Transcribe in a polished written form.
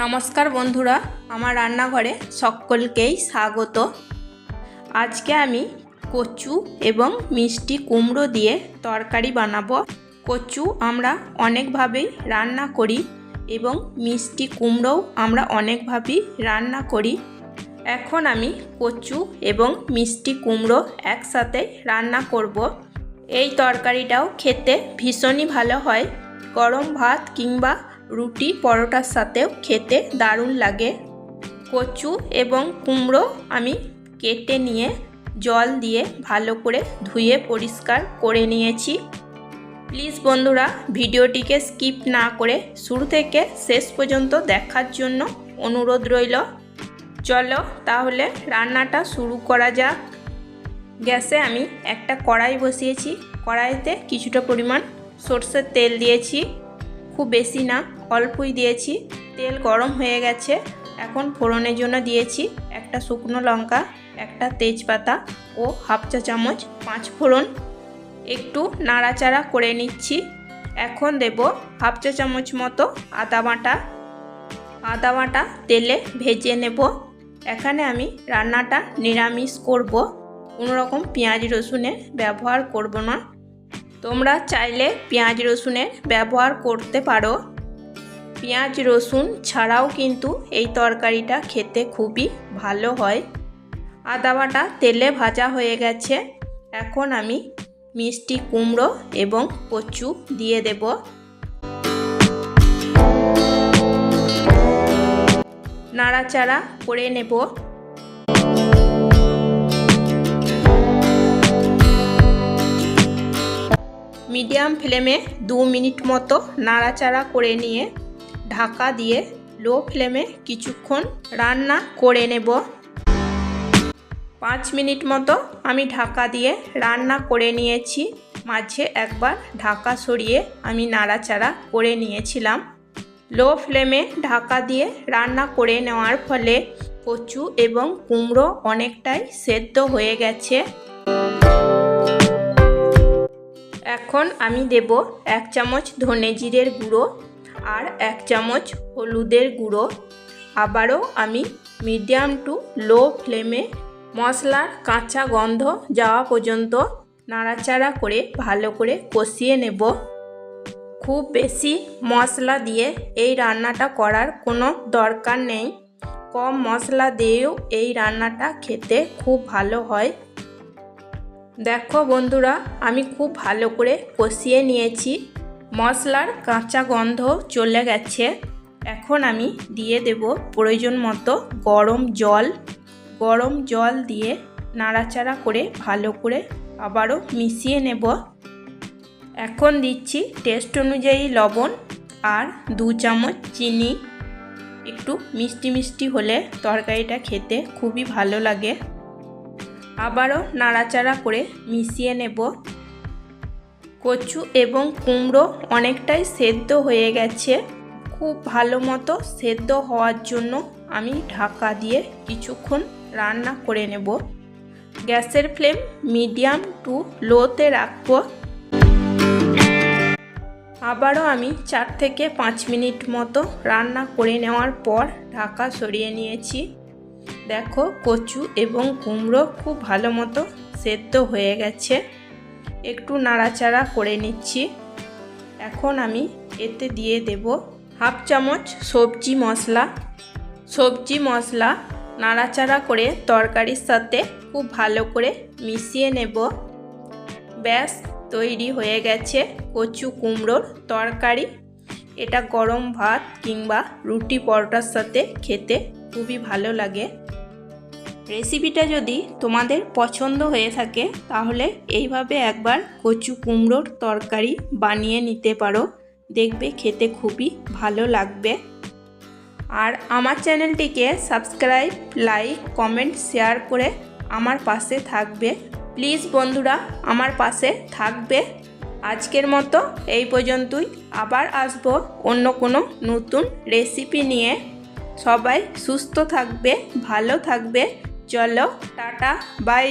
নমস্কার বন্ধুরা, আমার রান্নাঘরে সকলকেই স্বাগত। আজকে আমি কচু এবং মিষ্টি কুমড়ো দিয়ে তরকারি বানাবো। কচু আমরা অনেকভাবেই রান্না করি এবং মিষ্টি কুমড়োও আমরা অনেকভাবেই রান্না করি। এখন আমি কচু এবং মিষ্টি কুমড়ো একসাথে রান্না করব। এই তরকারিটাও খেতে ভীষণই ভালো হয়, গরম ভাত কিংবা রুটি পরোটার সাথেও খেতে দারুণ লাগে। কচু এবং কুমড়ো আমি কেটে নিয়ে জল দিয়ে ভালো করে ধুয়ে পরিষ্কার করে নিয়েছি। প্লিজ বন্ধুরা, ভিডিওটিকে স্কিপ না করে শুরু থেকে শেষ পর্যন্ত দেখার জন্য অনুরোধ রইল। চলো তাহলে রান্নাটা শুরু করা যাক। গ্যাসে আমি একটা কড়াই বসিয়েছি। কড়াইতে কিছুটা পরিমাণ সরষের তেল দিয়েছি, খুব বেশি না, অল্পই দিয়েছি। তেল গরম হয়ে গেছে। এখন ফোড়নের জন্য দিয়েছি একটা শুকনো লঙ্কা, একটা তেজপাতা ও হাফ চা চামচ 5 ফোড়ন। একটু নাড়াচাড়া করে নিচ্ছি। এখন দেব হাফ চা চামচ মতো আদা বাটা। আদা বাটা তেলে ভেজে নেব। এখানে আমি রান্নাটা নিরামিষ করব, কোনো রকম পেঁয়াজ রসুনের ব্যবহার করব না। তোমরা চাইলে পেঁয়াজ রসুনের ব্যবহার করতে পারো। পেঁয়াজ রসুন ছাড়াও কিন্তু এই তরকারিটা খেতে খুবই ভালো হয়। আদা বাটা তেলে ভাজা হয়ে গেছে। এখন আমি মিষ্টি কুমড়ো এবং কচু দিয়ে দেব। নাড়াচাড়া করে নেব। মিডিয়াম ফ্লেমে 2 মিনিট মতো নাড়াচাড়া করে নিয়ে ঢাকা দিয়ে লো ফ্লেমে কিছুক্ষণ রান্না করে নেব। 5 মিনিট মতো আমি ঢাকা দিয়ে রান্না করে নিয়েছি। মাঝে একবার ঢাকা সরিয়ে আমি নাড়াচাড়া করে নিয়েছিলাম। লো ফ্লেমে ঢাকা দিয়ে রান্না করে নেওয়ার ফলে কচু এবং কুমড়ো অনেকটাই সেদ্ধ হয়ে গেছে। এখন আমি দেব 1 চামচ ধনে জিরের গুঁড়ো আর 1 চামচ হলুদের গুঁড়ো। আবারও আমি মিডিয়াম টু লো ফ্লেমে মশলার কাঁচা গন্ধ যাওয়া পর্যন্ত নাড়াচাড়া করে ভালো করে কষিয়ে নেব। খুব বেশি মশলা দিয়ে এই রান্নাটা করার কোনো দরকার নেই। কম মশলা দিয়েও এই রান্নাটা খেতে খুব ভালো হয়। দেখো বন্ধুরা, আমি খুব ভালো করে কষিয়ে নিয়েছি। মশলার কাঁচা গন্ধ চলে গেছে। এখন আমি দিয়ে দেব প্রয়োজন মতো গরম জল। গরম জল দিয়ে নাড়াচাড়া করে ভালো করে আবারও মিশিয়ে নেব। এখন দিচ্ছি টেস্ট অনুযায়ী লবণ আর 2 চামচ চিনি। একটু মিষ্টি মিষ্টি হলে তরকারিটা খেতে খুবই ভালো লাগে। আবারও নাড়াচাড়া করে মিশিয়ে নেব। কচু এবং কুমড়ো অনেকটাই সেদ্ধ হয়ে গেছে। খুব ভালো মতো সেদ্ধ হওয়ার জন্য আমি ঢাকা দিয়ে কিছুক্ষণ রান্না করে নেব। গ্যাসের ফ্লেম মিডিয়াম টু লোতে রাখব। আবারও আমি 4 থেকে 5 মিনিট মতো রান্না করে নেওয়ার পর ঢাকা সরিয়ে নিয়েছি। দেখো কচু এবং কুমড়ো খুব ভালো মতো সেদ্ধ হয়ে গেছে। একটু নাড়াচাড়া করে নিচ্ছি। এখন আমি এতে দিয়ে দেব হাফ চামচ সবজি মশলা। সবজি মশলা নাড়াচাড়া করে তরকারির সাথে খুব ভালো করে মিশিয়ে নেব। ব্যাস তৈরি হয়ে গেছে কচু কুমড়োর তরকারি। এটা গরম ভাত কিংবা রুটি পরোটার সাথে খেতে খুবই ভালো লাগে। রেসিপিটা যদি তোমাদের পছন্দ হয়ে থাকে তাহলে এইভাবে একবার কচু কুমড়োর তরকারি বানিয়ে নিতে পারো, দেখবে খেতে খুবই ভালো লাগবে। আর আমার চ্যানেলটিকে সাবস্ক্রাইব, লাইক, কমেন্ট, শেয়ার করে আমার পাশে থাকবে। প্লিজ বন্ধুরা, আমার পাশে থাকবে। আজকের মতো এই পর্যন্তই। আবার আসবো অন্য কোনো নতুন রেসিপি নিয়ে। সবাই সুস্থ থাকবে, ভালো থাকবে। চলো টাটা, বাই।